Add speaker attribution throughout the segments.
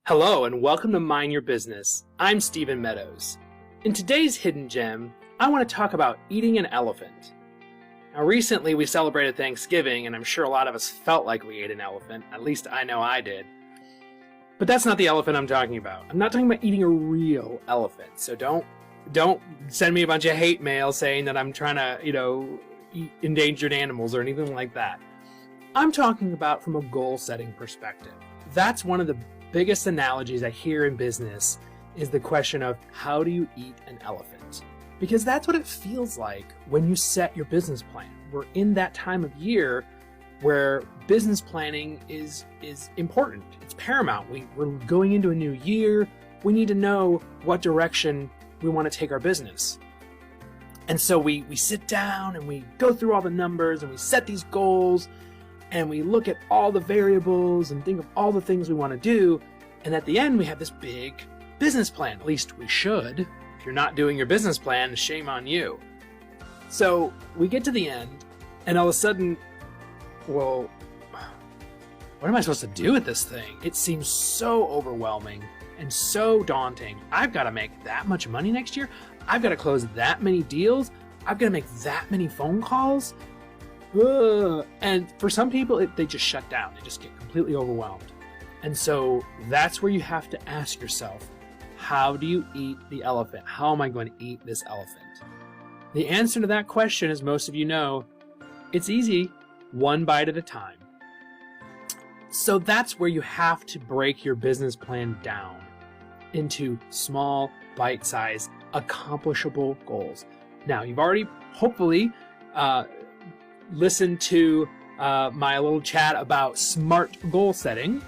Speaker 1: Hello and welcome to Mind Your Business. I'm Stephen Meadows. In today's Hidden Gem, I want to talk about eating an elephant. Now recently we celebrated Thanksgiving and I'm sure a lot of us felt like we ate an elephant, at least I know I did. But that's not the elephant I'm talking about. I'm not talking about eating a real elephant, so don't send me a bunch of hate mail saying that I'm trying to, eat endangered animals or anything like that. I'm talking about from a goal-setting perspective. That's one of the biggest analogies I hear in business is the question of how do you eat an elephant? Because that's what it feels like when you set your business plan. We're in that time of year where business planning is important. It's paramount. We're going into a new year. We need to know what direction we want to take our business. And so we sit down and we go through all the numbers and we set these goals and we look at all the variables and think of all the things we want to do. And at the end, we have this big business plan. At least we should. If you're not doing your business plan, shame on you. So we get to the end and all of a sudden, well, what am I supposed to do with this thing? It seems so overwhelming and so daunting. I've got to make that much money next year. I've got to close that many deals. I've got to make that many phone calls. And for some people, they just shut down. They just get completely overwhelmed. And so that's where you have to ask yourself, how do you eat the elephant? How am I going to eat this elephant? The answer to that question, as most of you know, it's easy, one bite at a time. So that's where you have to break your business plan down into small, bite-sized, accomplishable goals. Now, you've already, hopefully, listen to my little chat about SMART goal setting.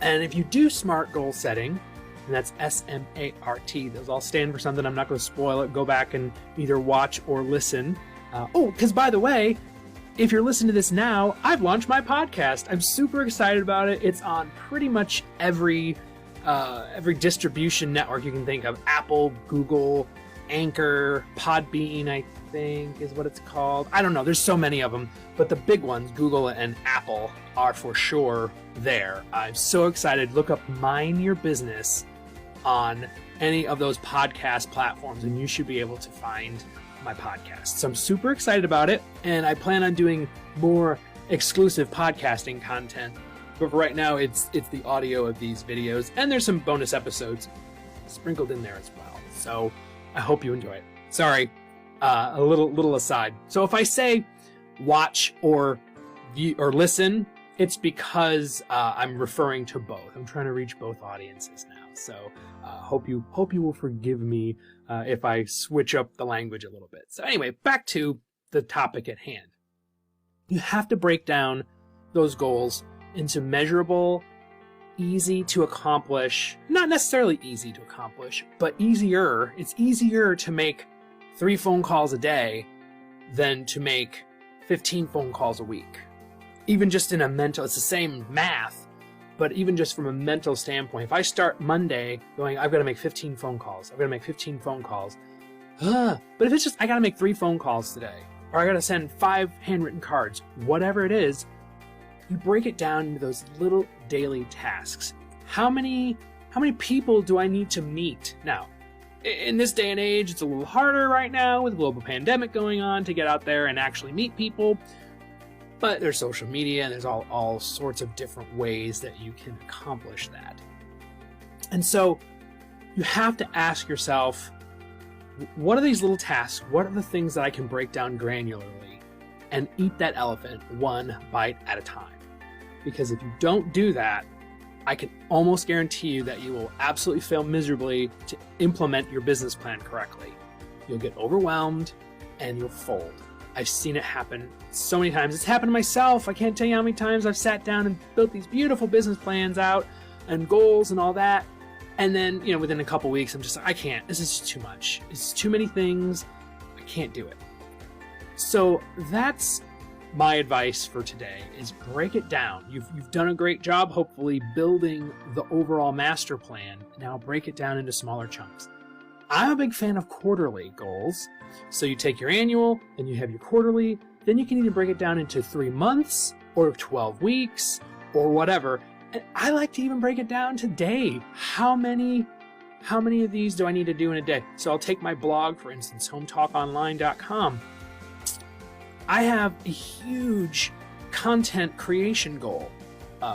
Speaker 1: And if you do SMART goal setting, and that's S-M-A-R-T, those all stand for something. I'm not going to spoil it. Go back and either watch or listen. Because by the way, if you're listening to this now, I've launched my podcast. I'm super excited about it. It's on pretty much every distribution network you can think of. Apple, Google, Anchor, Podbean, I think is what it's called. I don't know. There's so many of them, but the big ones, Google and Apple, are for sure there. I'm so excited. Look up Mind Your Business on any of those podcast platforms, and you should be able to find my podcast. So I'm super excited about it, and I plan on doing more exclusive podcasting content. But for right now, it's the audio of these videos, and there's some bonus episodes sprinkled in there as well. So I hope you enjoy it. Sorry, a little aside. So if I say watch or view or listen, it's because I'm referring to both. I'm trying to reach both audiences now. So hope you will forgive me if I switch up the language a little bit. So anyway, back to the topic at hand. You have to break down those goals into measurable, easy to accomplish, not necessarily easy to accomplish, but easier. It's easier to make 3 phone calls a day than to make 15 phone calls a week. Even just in a mental, it's the same math, but even just from a mental standpoint, if I start Monday going, I've got to make 15 phone calls, but if it's just, I got to make 3 phone calls today, or I got to send 5 handwritten cards, whatever it is, you break it down into those little daily tasks. How many people do I need to meet? Now, in this day and age, it's a little harder right now with the global pandemic going on to get out there and actually meet people. But there's social media and there's all sorts of different ways that you can accomplish that. And so you have to ask yourself, what are these little tasks? What are the things that I can break down granularly and eat that elephant one bite at a time? Because if you don't do that, I can almost guarantee you that you will absolutely fail miserably to implement your business plan correctly. You'll get overwhelmed and you'll fold. I've seen it happen so many times. It's happened to myself. I can't tell you how many times I've sat down and built these beautiful business plans out and goals and all that. And then, within a couple weeks, I'm just like, I can't. This is just too much. It's too many things. I can't do it. So that's my advice for today, is break it down. You've done a great job, hopefully, building the overall master plan. Now break it down into smaller chunks. I'm a big fan of quarterly goals. So you take your annual, then you have your quarterly, then you can either break it down into 3 months or 12 weeks or whatever. And I like to even break it down to day. How many of these do I need to do in a day? So I'll take my blog, for instance, hometalkonline.com. I have a huge content creation goal.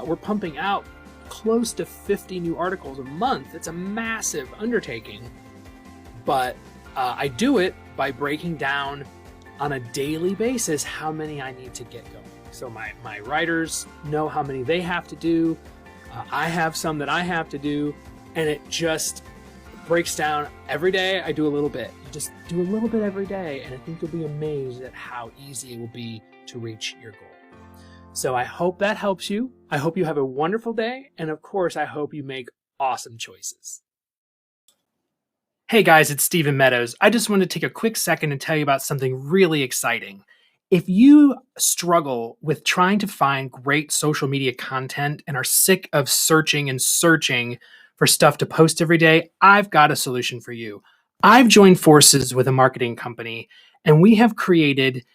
Speaker 1: We're pumping out close to 50 new articles a month. It's a massive undertaking, but I do it by breaking down on a daily basis how many I need to get going. So my writers know how many they have to do. I have some that I have to do, and it just breaks down every day. I do a little bit. You just do a little bit every day, and I think you'll be amazed at how easy it will be to reach your goal. So I hope that helps you. I hope you have a wonderful day, and of course, I hope you make awesome choices. Hey guys, it's Stephen Meadows. I just wanted to take a quick second and tell you about something really exciting. If you struggle with trying to find great social media content and are sick of searching for stuff to post every day, I've got a solution for you. I've joined forces with a marketing company, and we have created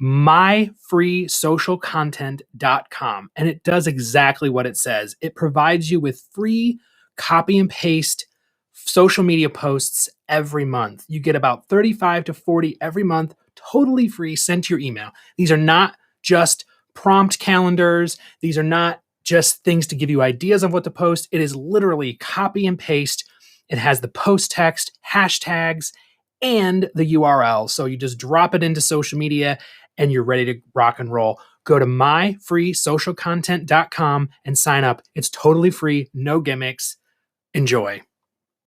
Speaker 1: myfreesocialcontent.com, and it does exactly what it says. It provides you with free copy and paste social media posts every month. You get about 35 to 40 every month, totally free, sent to your email. These are not just prompt calendars. These are not just things to give you ideas of what to post. It is literally copy and paste. It has the post text, hashtags, and the URL. So you just drop it into social media and you're ready to rock and roll. Go to myfreesocialcontent.com and sign up. It's totally free, no gimmicks. Enjoy.